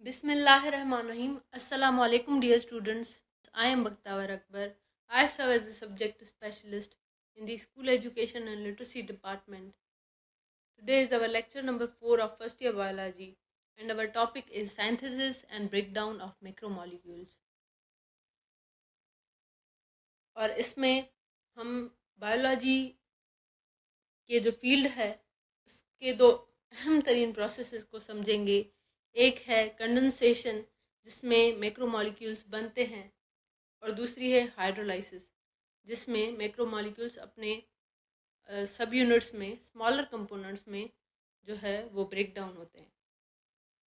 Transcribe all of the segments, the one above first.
Bismillahirrahmanirrahim. Assalamu alaikum, dear students. I am Bakhtawar Akbar. I serve as a subject specialist in the School Education and Literacy Department. Today is our lecture number 4 of first year biology, and our topic is synthesis and breakdown of macromolecules. और इसमें हम biology के जो field है उसके दो अहम तरीन प्रोसेसेस को समझेंगे. एक है कंडेंसेशन, जिसमें मैक्रोमोलिक्यूल्स बनते हैं, और दूसरी है हाइड्रोलाइसिस, जिसमें मैक्रोमोलिक्यूल्स अपने सब यूनिट्स में, स्मॉलर कंपोनेंट्स में जो है वो ब्रेक डाउन होते हैं.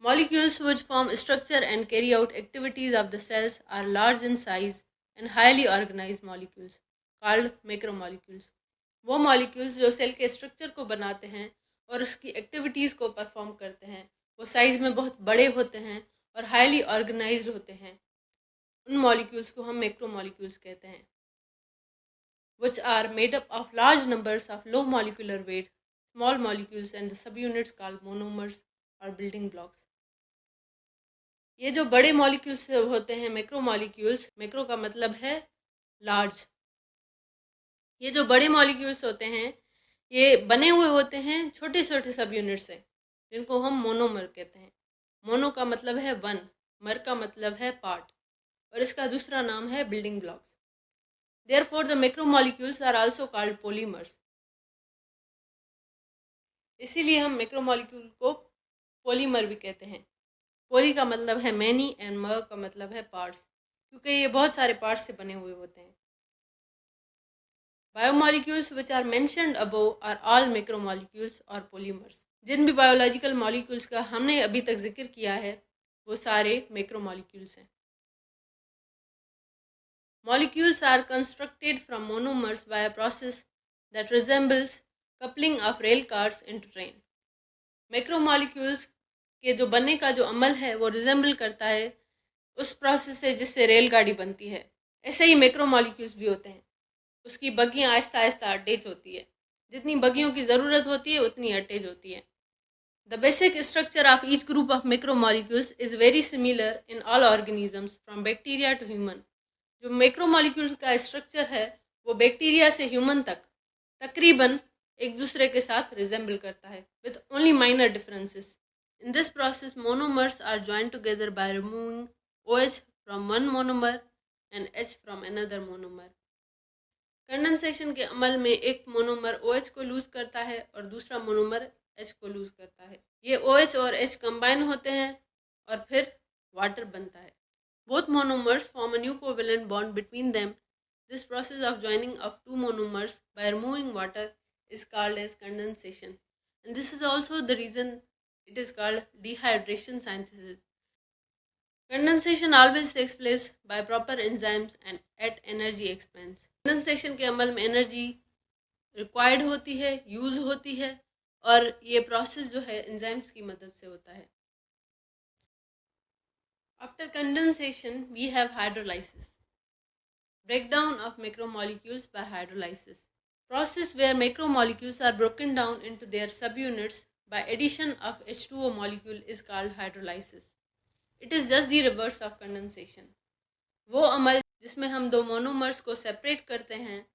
Molecules which form structure and carry out activities of the cells are large in size and highly organized molecules called macromolecules. वो molecules जो सेल के स्ट्रक्चर को बनाते हैं और उसकी एक्टिविटीज़ को परफॉर्म करते हैं, वो साइज़ में बहुत बड़े होते हैं और हाईली ऑर्गेनाइज्ड होते हैं. उन मॉलिक्यूल्स को हम मैक्रोमोलिक्यूल्स कहते हैं, which are made up of large numbers of low molecular weight small molecules and the subunits called monomers or building blocks. ये जो बड़े मॉलिक्यूल्स होते हैं मैक्रोमोलिक्यूल्स, मैक्रो का मतलब है लार्ज. ये जो बड़े मॉलिक्यूल्स होते हैं ये बने हुए होते हैं छोटे छोटे सब यूनिट से, जिनको हम मोनोमर कहते हैं. मोनो का मतलब है वन, मर का मतलब है पार्ट, और इसका दूसरा नाम है building blocks. Therefore, the macromolecules are also called polymers. इसीलिए हम मैक्रोमोलिक्यूल को पॉलीमर भी कहते हैं. पोली का मतलब है मैनी एंड मर का मतलब है पार्ट्स, क्योंकि ये बहुत सारे पार्ट्स से बने हुए होते हैं. Biomolecules which are mentioned above are all macromolecules और पॉलीमर्स. जिन भी बायोलॉजिकल मॉलिक्यूल्स का हमने अभी तक जिक्र किया है वो सारे मैक्रोमोलिक्यूल्स हैं. Molecules are constructed from monomers by a process that resembles coupling of rail cars into train. Macromolecules के जो बनने का जो अमल है वो रिजेंबल करता है उस प्रोसेस से जिससे रेलगाड़ी बनती है. ऐसे ही मैक्रोमोलिक्यूल्स भी होते हैं. उसकी बगियां आहिस्ता आहिस्ता अटैच होती है. जितनी बगियों की ज़रूरत होती है उतनी अटैच होती है. The basic structure of each group of macromolecules is very similar in all organisms from bacteria to human. जो मैक्रोमोलिक्यूल्स का स्ट्रक्चर है वो बैक्टीरिया से ह्यूमन तक तकरीबन एक दूसरे के साथ रिजेंबल करता है, with only minor differences. In this process monomers are joined together by removing OH from one monomer and H from another monomer. Condensation के अमल में एक मोनोमर OH को लूज करता है और दूसरा मोनोमर H को लूज करता है. ये OH और H कंबाइन होते हैं और फिर वाटर बनता है. Both monomers form a new covalent bond between them. This process of joining of two monomers by removing water is called as condensation. And this is also the reason it is called dehydration synthesis. Condensation always takes place by proper enzymes and at energy expense. Condensation के अमल में energy required होती है, use होती है, और ये process जो है enzymes की मदद से होता है. After condensation, we have hydrolysis. Breakdown of macromolecules by hydrolysis. Process where macromolecules are broken down into their subunits by addition of H2O molecule is called hydrolysis. It is just the reverse of condensation. वो अमल जिसमें हम दो monomers को separate करते हैं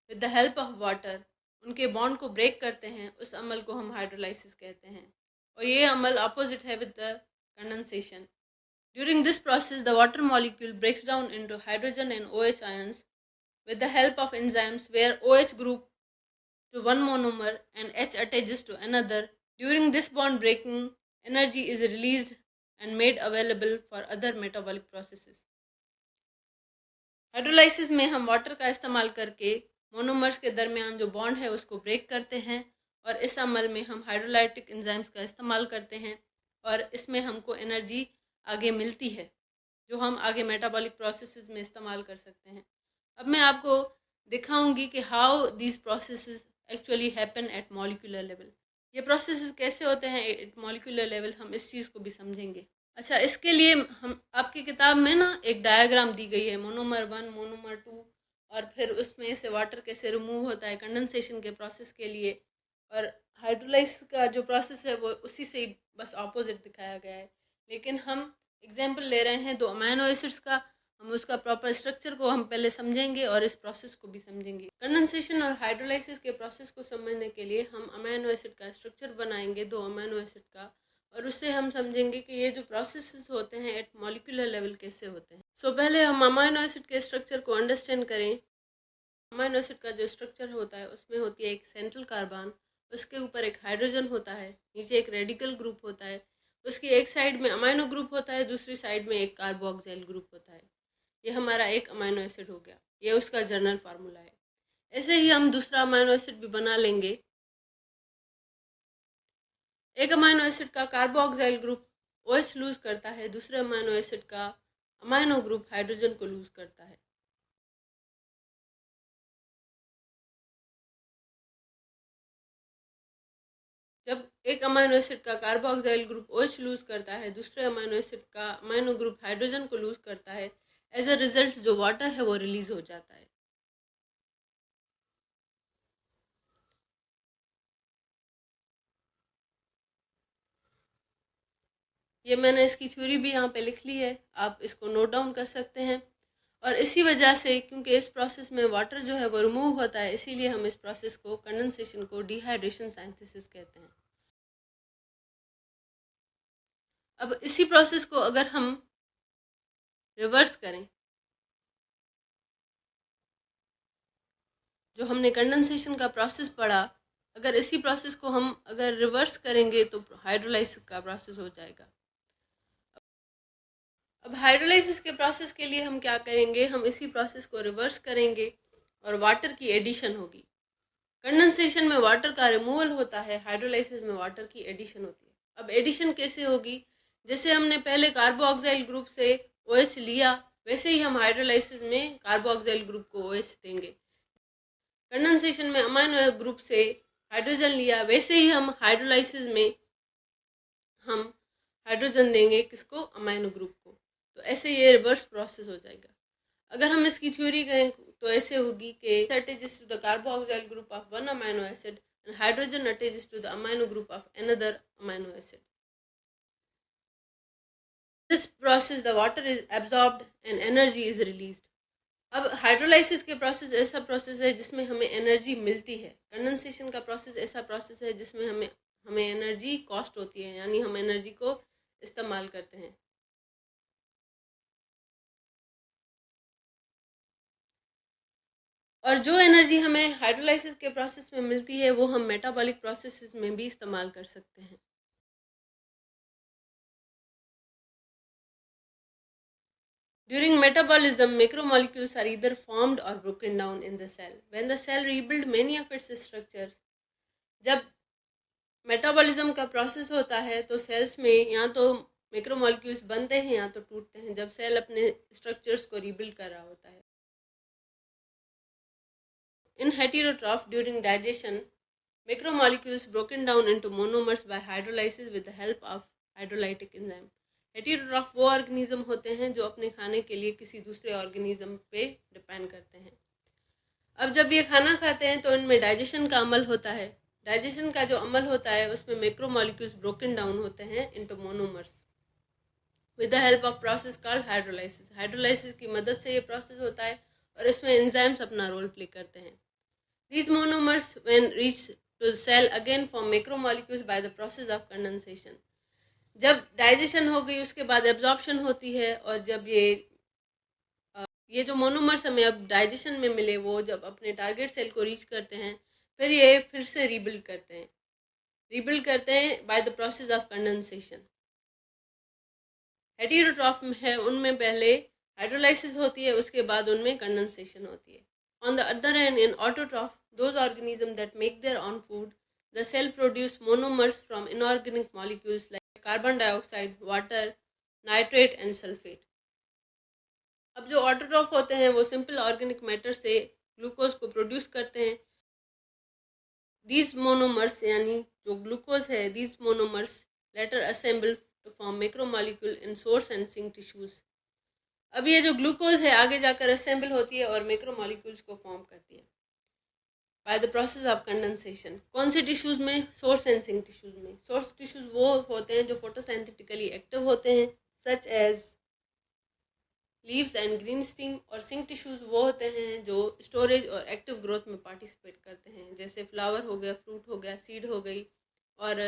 with the help of water, उनके bond को break करते हैं, उस अमल को हम हाइड्रोलाइसिस कहते हैं. और ये अमल अपोजिट है with the condensation. During this process, the water molecule breaks down into hydrogen and OH ions with the help of enzymes where OH group to one monomer and H attaches to another. During this bond breaking, energy is released and made available for other metabolic processes. Hydrolysis में हम water का इस्तेमाल करके monomers के दरमियान जो bond है उसको ब्रेक करते हैं, और इस अमल में हम हाइड्रोलाइटिक एंजाइम्स का इस्तेमाल करते हैं, और इसमें हमको एनर्जी आगे मिलती है जो हम आगे मेटाबॉलिक प्रोसेसेस में इस्तेमाल कर सकते हैं. अब मैं आपको दिखाऊंगी कि how these processes actually happen at molecular level. ये प्रोसेसेस कैसे होते हैं एट मॉलिक्यूलर लेवल, हम इस चीज़ को भी समझेंगे. अच्छा, इसके लिए हम आपकी किताब में ना एक डायग्राम दी गई है, मोनोमर 1, मोनोमर 2, और फिर उसमें से वाटर कैसे रिमूव होता है कंडेंसेशन के प्रोसेस के लिए, और हाइड्रोलाइसिस का जो प्रोसेस है वो उसी से बस ऑपोजिट दिखाया गया है. लेकिन हम एग्जाम्पल ले रहे हैं 2 अमाइनो एसिड्स का, हम उसका प्रॉपर स्ट्रक्चर को हम पहले समझेंगे और इस प्रोसेस को भी समझेंगे। कंडेंसेशन और हाइड्रोलाइसिस के प्रोसेस को समझने के लिए हम अमाइनो एसिड का स्ट्रक्चर बनाएंगे 2 अमाइनो एसिड का, और उससे हम समझेंगे कि ये जो प्रोसेसेस होते हैं एट मॉलिक्यूलर लेवल कैसे होते हैं। सो पहले हम अमाइनो एसिड के स्ट्रक्चर को अंडरस्टैंड करें। अमाइनो एसिड का जो स्ट्रक्चर होता है उसमें होती है एक सेंट्रल कार्बन, उसके ऊपर एक हाइड्रोजन होता है, नीचे एक रेडिकल ग्रुप होता है, उसकी एक साइड में अमाइनो ग्रुप होता है, दूसरी साइड में एक कार्बोक्सिल ग्रुप होता है। ये हमारा एक अमाइनो एसिड हो गया, ये उसका जनरल फार्मूला है। ऐसे ही हम दूसरा अमाइनो एसिड भी बना लेंगे। एक अमाइनो एसिड का कार्बोक्सिल ग्रुप OH लूज करता है, दूसरे अमाइनो एसिड का अमाइनो ग्रुप हाइड्रोजन को लूज करता है। जब एक अमाइनो एसिड का कार्बोक्सिल ग्रुप OH लूज करता है, दूसरे अमाइनो एसिड का अमाइनो ग्रुप हाइड्रोजन को लूज करता है, एज अ रिजल्ट जो वाटर है वो रिलीज हो जाता है। ये मैंने इसकी थ्योरी भी यहाँ पे लिख ली है, आप इसको नोट डाउन कर सकते हैं। और इसी वजह से, क्योंकि इस प्रोसेस में वाटर जो है वो रिमूव होता है, इसीलिए हम इस प्रोसेस को, कंडेंसेशन को, डिहाइड्रेशन साइंथिसिस कहते हैं। अब इसी प्रोसेस को अगर हम रिवर्स करें, जो हमने कंडेंसेशन का प्रोसेस पढ़ा, अगर इसी प्रोसेस को हम अगर रिवर्स करेंगे तो हाइड्रोलाइसिस का प्रोसेस हो जाएगा। अब हाइड्रोलाइसिस के प्रोसेस के लिए हम क्या करेंगे, हम इसी प्रोसेस को रिवर्स करेंगे और वाटर की एडिशन होगी। कंडेंसेशन में वाटर का रिमूवल होता है, हाइड्रोलाइसिस में वाटर की एडिशन होती है। अब एडिशन कैसे होगी, जैसे हमने पहले कार्बोक्सिल ग्रुप से OH लिया, वैसे ही हम हाइड्रोलाइसिस में कार्बोक्सिल ग्रुप को OH देंगे। कंडेंसेशन में अमाइनो ग्रुप से हाइड्रोजन लिया, वैसे ही हम हाइड्रोलाइसिस में हम हाइड्रोजन देंगे, किसको, अमाइनो ग्रुप को। तो ऐसे ये रिवर्स प्रोसेस हो जाएगा। अगर हम इसकी थ्योरी कहें तो ऐसे होगी कि attaches to the carboxyl group of one amino acid and hydrogen attaches to the amino group of another amino acid. This process the water is absorbed and energy is released. अब hydrolysis के process ऐसा process है जिसमें हमें energy मिलती है। Condensation का process ऐसा प्रोसेस है जिसमें हमें एनर्जी कॉस्ट होती है, यानी हम एनर्जी को इस्तेमाल करते हैं। और जो एनर्जी हमें हाइड्रोलाइसिस के प्रोसेस में मिलती है वो हम मेटाबॉलिक प्रोसेसेस में भी इस्तेमाल कर सकते हैं। During metabolism, macromolecules are either formed or broken down in the cell. When the cell rebuild many of its structures, जब मेटाबॉलिज्म का प्रोसेस होता है तो सेल्स में या तो मैक्रोमोलिक्यूल्स बनते हैं या तो टूटते हैं, जब सेल अपने स्ट्रक्चर्स को रीबिल्ड कर रहा होता है। In heterotroph, during digestion, macromolecules broken down into monomers by hydrolysis with the help of hydrolytic enzyme. Heterotroph वो ऑर्गेनिज्म होते हैं जो अपने खाने के लिए किसी दूसरे ऑर्गेनिज्म पे डिपेंड करते हैं। अब जब ये खाना खाते हैं तो इनमें डाइजेशन का अमल होता है। डाइजेशन का जो अमल होता है उसमें मैक्रोमोलिक्यूल्स ब्रोकन डाउन होते हैं into monomers with the help of process called hydrolysis. Hydrolysis की मदद से ये प्रोसेस होता है और इसमें एंजाइम्स अपना रोल प्ले करते हैं। These monomers when reach to the cell again form macromolecules by the process of condensation. जब डाइजेशन हो गई उसके बाद एब्जॉर्प्शन होती है, और जब ये जो मोनोमर्स हमें अब डाइजेशन में मिले वो जब अपने टारगेट सेल को रीच करते हैं फिर ये फिर से रीबिल्ड करते हैं bye the process of condensation. Heterotroph में है उनमें पहले हाइड्रोलाइसिस होती है, उसके बाद उनमें कंडेंसेशन होती है। On the other hand, in autotroph, those organisms that make their own food, the cell produce monomers from inorganic molecules like carbon dioxide, water, nitrate and sulfate. अब जो ऑटोट्रॉफ होते हैं वो सिंपल ऑर्गेनिक मैटर से glucose को produce करते हैं। These monomers यानी जो ग्लूकोज है, these monomers later assemble to form macromolecule in source and sink tissues. अब ये जो ग्लूकोज है आगे जाकर असेंबल होती है और मैक्रोमोलिक्यूल्स को फॉर्म करती है by the process of condensation. कौन से टिश्यूज में, सोर्स एंड सिंक टिश्यूज में। सोर्स टिश्यूज वो होते हैं जो फोटोसिंथेटिकली एक्टिव होते हैं, such as leaves and green steam. और सिंक टिश्यूज़ वो होते हैं जो स्टोरेज और एक्टिव ग्रोथ में पार्टिसिपेट करते हैं, जैसे फ्लावर हो गया, फ्रूट हो गया, सीड हो गई, और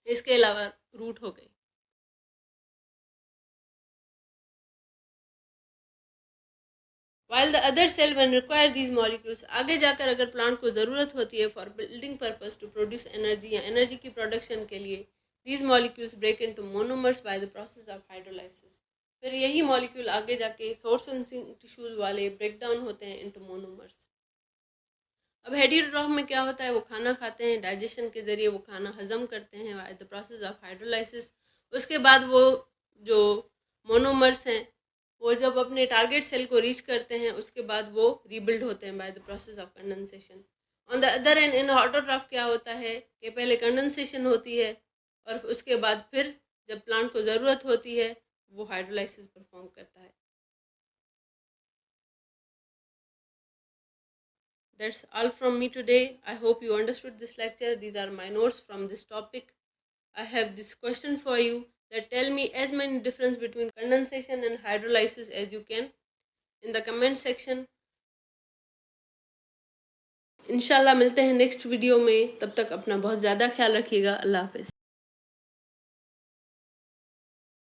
इसके अलावा रूट हो गई। While the other cell when require these molecules, आगे जाकर अगर प्लांट को ज़रूरत होती है for building purpose to produce energy या एनर्जी की प्रोडक्शन के लिए, these molecules break into monomers by the process of hydrolysis। फिर यही मॉलिक्यूल आगे जाके सोर्स एंड टिश्यूज वाले ब्रेक डाउन होते हैं इनटू मोनोमर्स। अब हेटेरोट्रॉफ में क्या होता है, वो खाना खाते हैं, डाइजेशन के ज़रिए वो खाना हजम करते हैं bye the process of hydrolysis. उसके बाद वो जो मोनोमर्स हैं वो जब अपने टारगेट सेल को रीच करते हैं उसके बाद वो रीबिल्ड होते हैं bye the process of condensation. On the other and in autotroph क्या होता है कि पहले कंडेंसेशन होती है और उसके बाद फिर जब प्लांट को ज़रूरत होती है वो हाइड्रोलाइसिस परफॉर्म करता है। That's all from me today. I hope you understood this lecture. These are my notes from this topic. I have this question for you that tell me as many difference between condensation and hydrolysis as you can in the comment section. इंशाल्लाह मिलते हैं next video में, तब तक अपना बहुत ज़्यादा ख्याल रखिएगा। अल्लाह हाफिज़।